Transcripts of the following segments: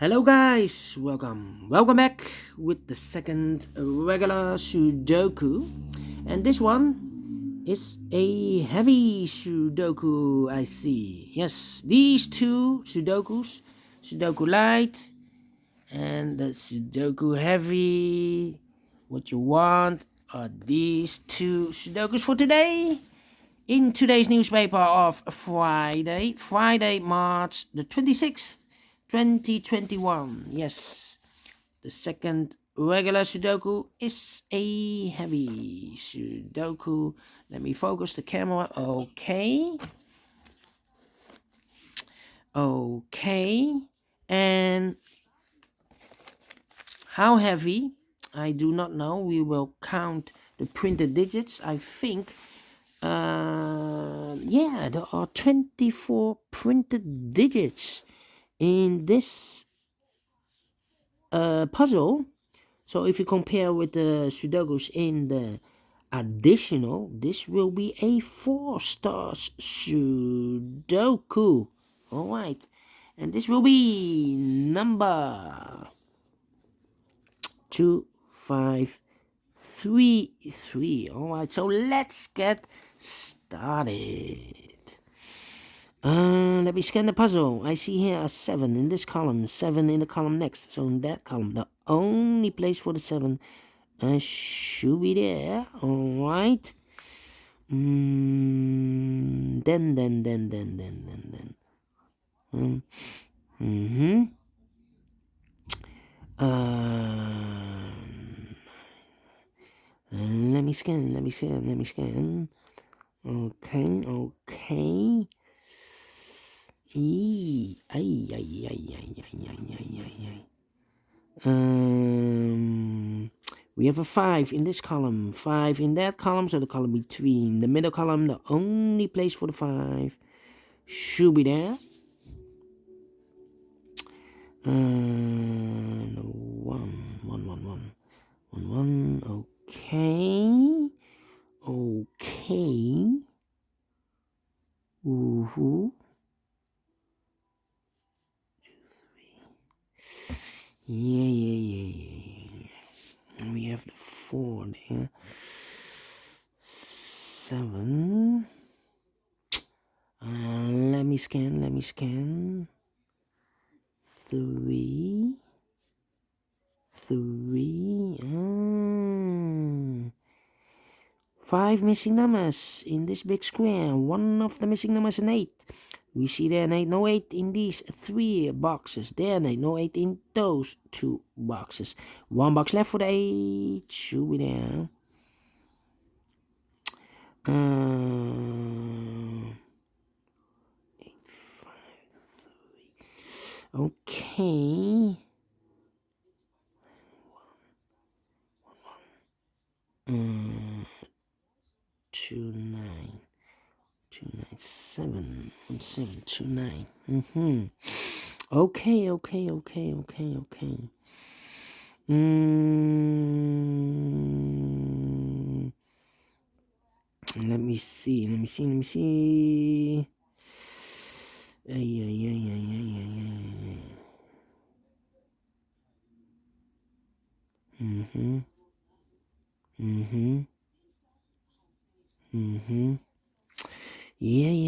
Hello guys, welcome back with the second regular Sudoku, and this one is a heavy Sudoku. I see. Yes, these two Sudokus, Sudoku Light and the Sudoku Heavy. What you want are these two Sudokus for today. In today's newspaper of Friday, March the 26th, 2021. Yes, the second regular Sudoku is a heavy Sudoku. Let me focus the camera. Okay. Okay. And how heavy? I do not know. We will count the printed digits. I think yeah, there are 24 printed digits in this puzzle. So if you compare with the Sudokus in the additional, this will be a 4 stars Sudoku. All right, and this will be number 2533. All right, so let's get started. Let me scan the puzzle. I see here a 7 in this column, 7 in the column next. So in that column, the only place for the 7 should be there. All right. Then. Let me scan. Okay. We have a 5 in this column, 5 in that column, so the column between the middle column, the only place for the 5 should be there. One. Okay. Woohoo. 2, 3. Yeah. We have the 4 there. 7. Let me scan. 3. 5 missing numbers in this big square. One of the missing numbers is an 8. We see there ain't no 8 in these 3 boxes. There ain't no 8 in those 2 boxes. 1 box left for the 8. Should be there. 8, 5, 3. Okay. 2, 9. 7 2, 9. Okay. Let me see. Yeah.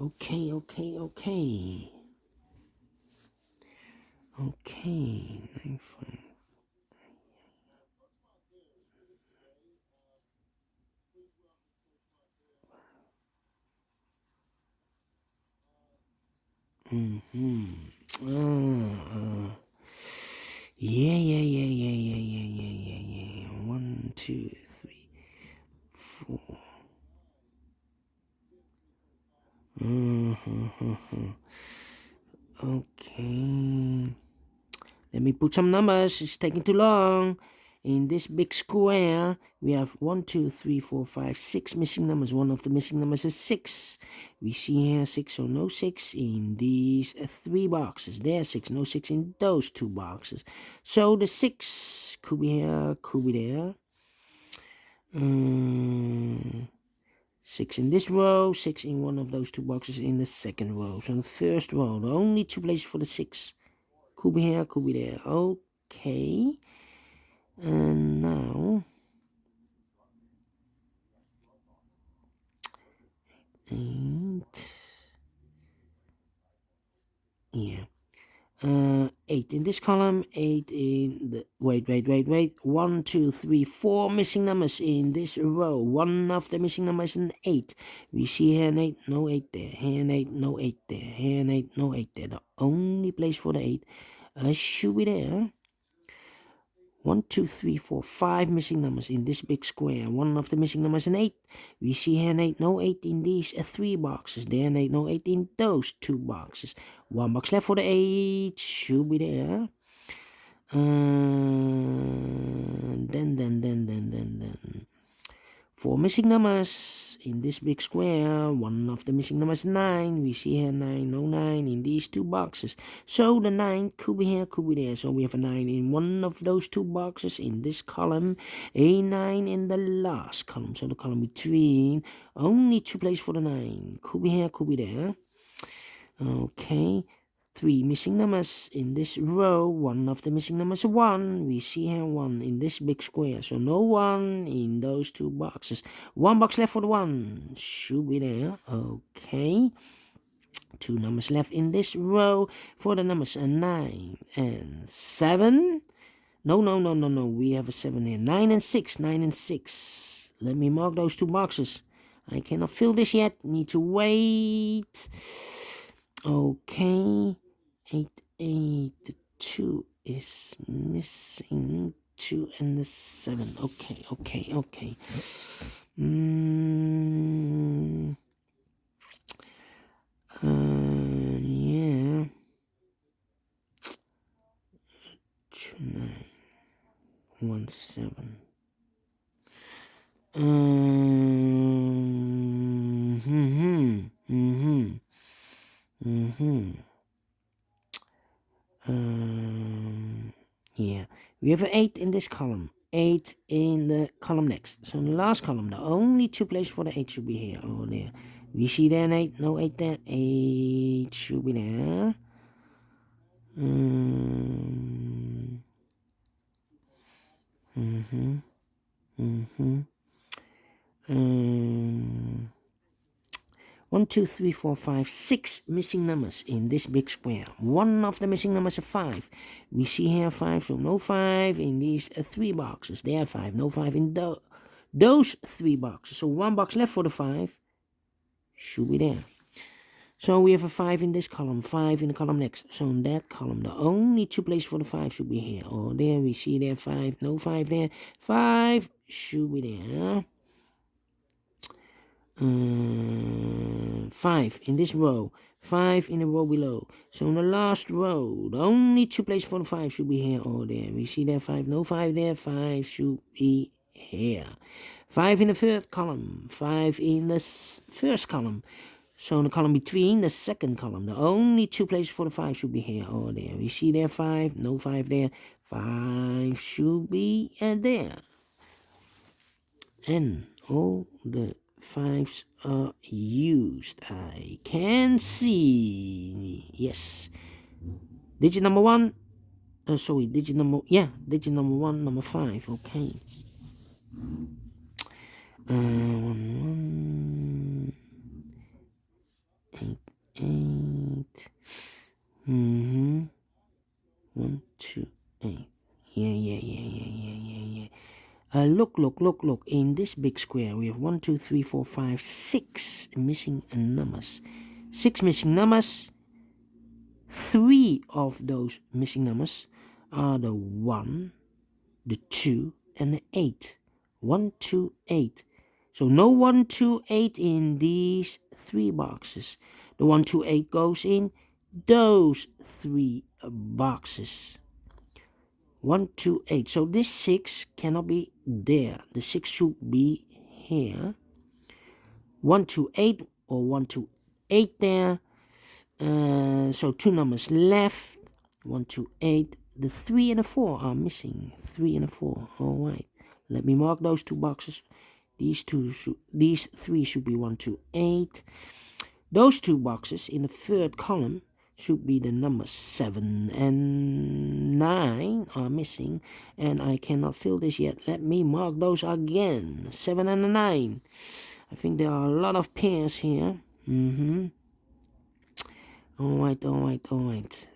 Okay. Okay. 9, 5. Yeah. 1, 2, 3, 4. Okay. Let me put some numbers. It's taking too long. In this big square, we have 1, 2, 3, 4, 5, 6 missing numbers. One of the missing numbers is 6. We see here 6, so no 6 in these 3 boxes. There's 6, no 6 in those 2 boxes. So the 6 could be here, could be there. 6 in this row, 6 in one of those two boxes in the second row. So in the first row, the only two places for the 6. Could be here, could be there. Okay. And now 8. Yeah. 8 in this column, 8 in the wait. 1, 2, 3, 4 missing numbers in this row. One of the missing numbers is an 8. We see here an 8, no 8 there. Here an 8, no 8 there. Here an 8, no 8 there. The only place for the 8 should be there. 1, 2, 3, 4, 5 missing numbers in this big square. One of the missing numbers is an 8. We see here an 8, no 8 in these 3 boxes. There an 8, no 8 in those 2 boxes. 1 box left for the 8. Should be there. Then 4 missing numbers in this big square. One of the missing numbers is 9. We see here 9, no 9 in these 2 boxes. So the 9 could be here, could be there. So we have a 9 in one of those 2 boxes in this column. A 9 in the last column. So the column between. Only 2 places for the 9. Could be here, could be there. Okay. 3 missing numbers in this row. One of the missing numbers is 1. We see here 1 in this big square. So no 1 in those 2 boxes. 1 box left for the 1. Should be there. Okay. 2 numbers left in this row for the numbers 9 and 7. No. We have a 7 here. 9 and 6. 9 and 6. Let me mark those 2 boxes. I cannot fill this yet. Need to wait. Okay. 8, 8, the 2 is missing. 2 and the 7. Okay. Yeah. 2, 9, 1, 7. Yeah, we have an 8 in this column, 8 in the column next. So in the last column, the only 2 places for the 8 should be here or there. We see there an 8, no 8 there. 8 should be there. One, 2, 3, 4, 5, 6 missing numbers in this big square. One of the missing numbers is 5. We see here 5, so no 5 in these 3 boxes. There are 5, no 5 in those 3 boxes. So 1 box left for the 5 should be there. So we have a 5 in this column, 5 in the column next. So in that column, the only 2 places for the 5 should be here. Or there, we see there 5, no 5 there. 5 should be there. 5 in this row, 5 in the row below. So in the last row, the only 2 places for the 5 should be here or there. We see there 5, no 5 there. 5 should be here. 5 in the third column, 5 in the first column. So in the column between the second column, the only 2 places for the 5 should be here or there. We see there 5, no 5 there. 5 should be there. And all the 5s are used. I can see. Yes. Digit number 1. Digit number 1, number 5. Okay. 1, 8, 8. 1, 2, 8. Yeah. Look. In this big square, we have 1, 2, 3, 4, 5, 6 missing numbers. 6 missing numbers. 3 of those missing numbers are the 1, the 2, and the 8. 1, 2, 8. So no 1, 2, 8 in these 3 boxes. The 1, 2, 8 goes in those 3 boxes. 1, 2, 8. So this 6 cannot be there. The 6 should be here. 1, 2, 8 or 1, 2, 8 there. So 2 numbers left. 1, 2, 8. The 3 and the 4 are missing. 3 and the 4. All right. Let me mark those 2 boxes. These three should be 1, 2, 8. Those two boxes in the third column should be the numbers 7 and 9 are missing, and I cannot fill this yet. Let me mark those again. 7 and 9. I think there are a lot of pairs here. Alright.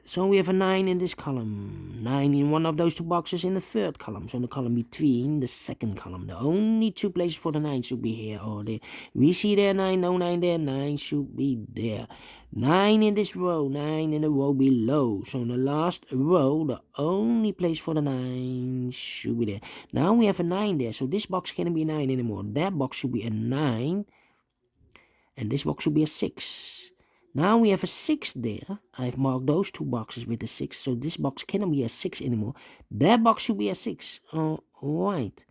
So we have a 9 in this column. 9 in one of those two boxes in the third column. So in the column between the second column. The only two places for the 9 should be here or there. We see there 9, no 9 there. 9 should be there. 9 in this row. 9 in the row below. So in the last row, the only place for the 9 should be there. Now we have a 9 there. So this box can't be a 9 anymore. That box should be a 9. And this box should be a 6. Now we have a 6 there. I've marked those two boxes with a 6. So this box cannot be a 6 anymore. That box should be a 6. Alright.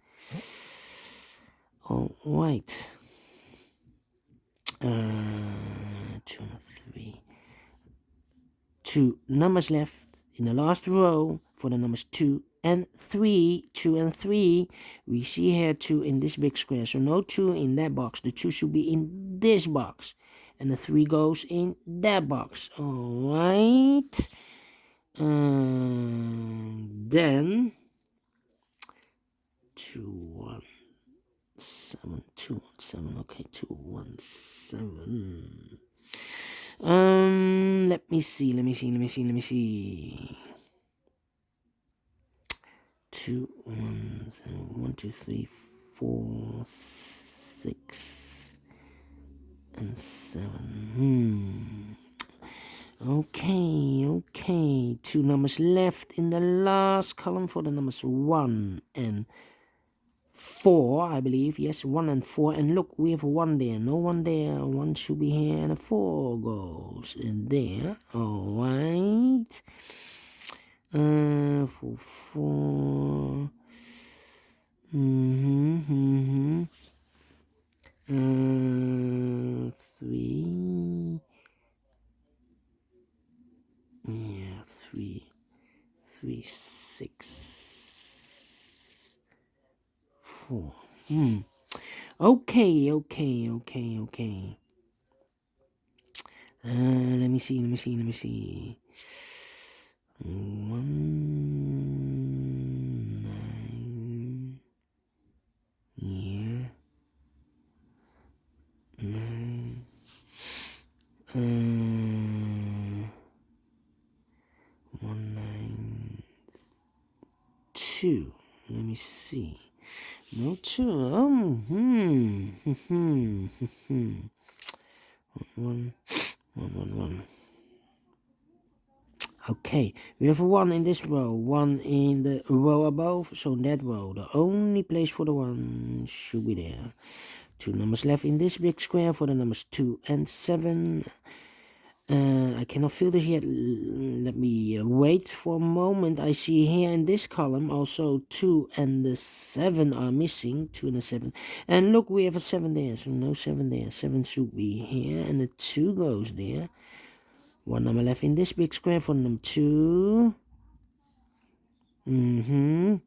2 and 3. 2 numbers left in the last row for the numbers 2 and 3. 2 and 3. We see here 2 in this big square. So no 2 in that box. The 2 should be in this box. And the 3 goes in that box. Alright. Then 2, 1, 7, 2, 7. Okay, 2, 1, 7. Let me see. 2, 1, 7, 1, 2, 3, 4, 6. And 7. Okay. 2 numbers left in the last column for the numbers 1 and 4, I believe. Yes, 1 and 4. And look, we have a 1 there. No 1 there. 1 should be here. And a 4 goes in there. Alright. 4, 4. 3. Yeah, 3, 6, 4. Okay. Let me see. 1, 9. Yeah. 9. 1, 9, 2. Let me see. No 2. 1. Okay, we have a 1 in this row, 1 in the row above, so in that row, the only place for the 1 should be there. 2 numbers left in this big square for the numbers 2 and 7. I cannot fill this yet. Let me wait for a moment. I see here in this column also 2 and the 7 are missing. 2 and the 7. And look, we have a 7 there. So no 7 there. 7 should be here. And the 2 goes there. 1 number left in this big square for number 2. 1,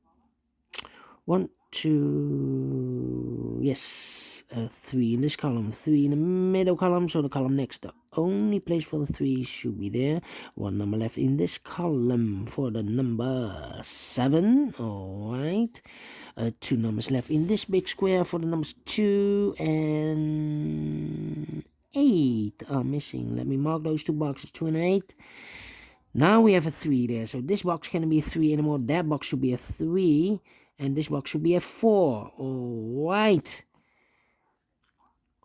2. Yes. 3 in this column, 3 in the middle column, so the column next, the only place for the 3 should be there. 1 number left in this column for the number 7. Alright. 2 numbers left in this big square for the numbers 2 and 8 are missing. Let me mark those two boxes, 2 and 8. Now we have a 3 there, so this box can't be a 3 anymore. That box should be a 3, and this box should be a 4. Alright.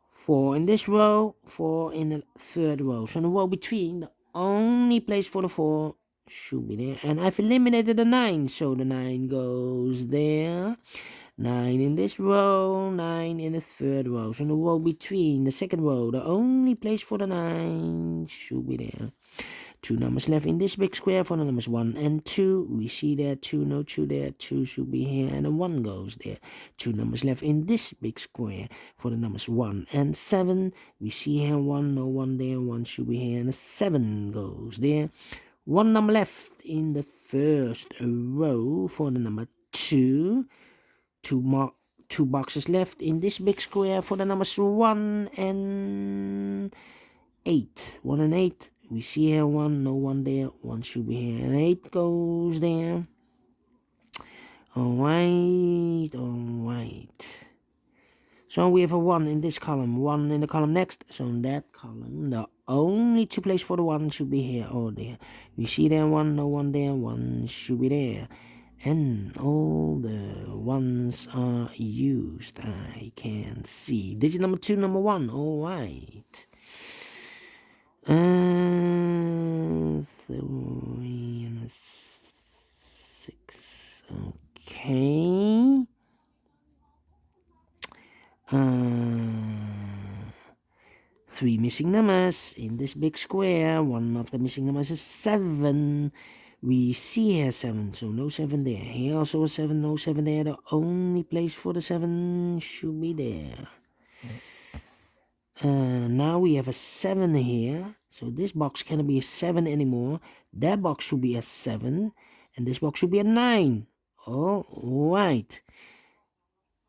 4 in this row, 4 in the third row. So in the row between, the only place for the 4 should be there. And I've eliminated the 9, so the 9 goes there. 9 in this row, 9 in the third row. So in the row between, the second row, the only place for the 9 should be there. 2 numbers left in this big square for the numbers 1 and 2. We see there 2, no 2 there. 2 should be here and a 1 goes there. 2 numbers left in this big square for the numbers 1 and 7. We see here 1, no 1 there. 1 should be here and a 7 goes there. 1 number left in the first row for the number 2. 2 2 boxes left in this big square for the numbers 1 and 8. 1 and 8. We see here 1, no 1 there. 1 should be here, and 8 goes there. Alright. So we have a 1 in this column, 1 in the column next. So in that column, the only 2 places for the 1 should be here or there. We see there 1, no 1 there, 1 should be there. And all the 1s are used. I can see. Digit number 2, number 1. Alright. 3 and 6. Okay. 3 missing numbers in this big square. One of the missing numbers is 7. We see here 7, so no 7 there. Here also a 7, no 7 there. The only place for the 7 should be there. Now we have a 7 here. So this box cannot be a 7 anymore. That box should be a 7. And this box should be a 9. Alright.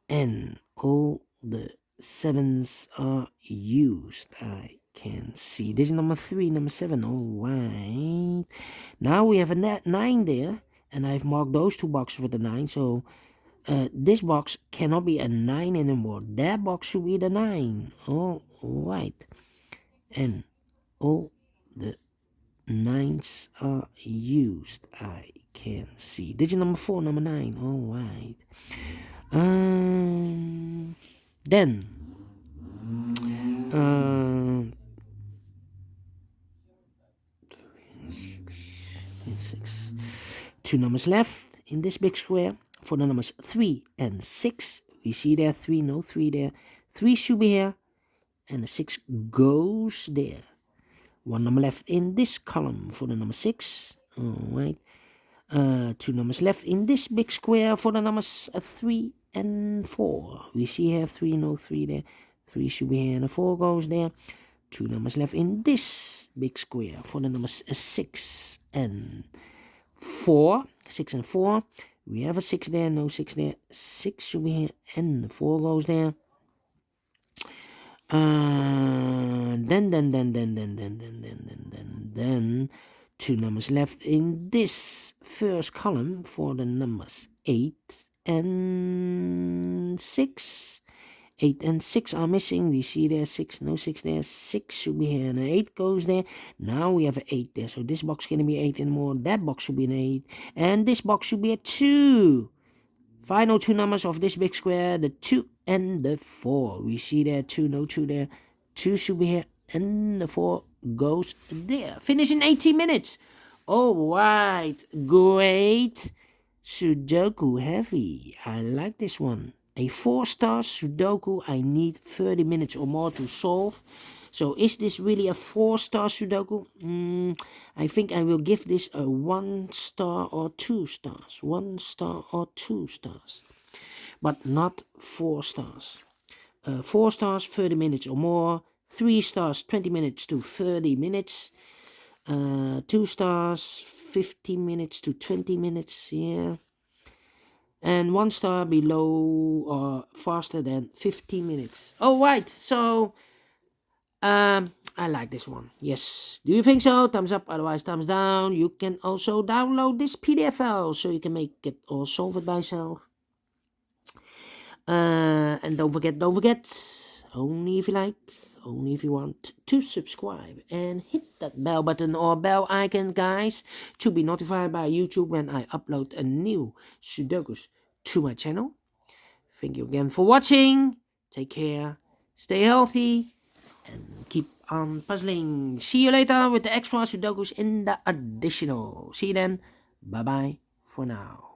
And all the 7s are used. I can see. This is number 3, number 7. Alright. Now we have a 9 there. And I've marked those 2 boxes with the 9. So this box cannot be a 9 anymore. That box should be the 9. Alright. And all the 9s are used. I can see. Digit number 4, number 9. Alright. Then 6. 2 numbers left in this big square for the numbers 3 and 6. We see there 3, no 3 there. 3 should be here, and the 6 goes there. 1 number left in this column for the number 6. Alright. 2 numbers left in this big square for the numbers 3 and 4. We see here 3, no 3 there. 3 should be here, and the 4 goes there. 2 numbers left in this big square for the numbers 6 and 4. 6 and 4. We have a 6 there, no 6 there. 6 should be here, and the 4 goes there. Then 2 numbers left in this first column for the numbers 8 and 6. 8 and 6 are missing. We see there 6, no 6 there. 6 should be here, and 8 goes there. Now we have an 8 there, so this box can't be 8 anymore. That box should be an 8, and this box should be a 2. Final 2 numbers of this big square, the 2 and the 4. We see there 2, no 2 there. 2 should be here, and the 4 goes there. Finish in 18 minutes. Alright, great. Sudoku Heavy. I like this one. A 4-star Sudoku I need 30 minutes or more to solve. So is this really a 4-star Sudoku? I think I will give this a 1 star or 2 stars. 1 star or 2 stars. But not 4 stars. 4 stars, 30 minutes or more. 3 stars, 20 minutes to 30 minutes. 2 stars, 15 minutes to 20 minutes. Yeah. And 1 star below or faster than 15 minutes. Alright, so I like this one. Yes. Do you think so? Thumbs up, otherwise thumbs down. You can also download this PDF file so you can make it or solve it by yourself. And don't forget, only if you like, only if you want to subscribe and hit that bell button or bell icon, guys, to be notified by YouTube when I upload a new Sudokus to my channel. Thank you again for watching. Take care, stay healthy, and keep on puzzling. See you later with the extra Sudokus in the additional. See you then. Bye bye for now.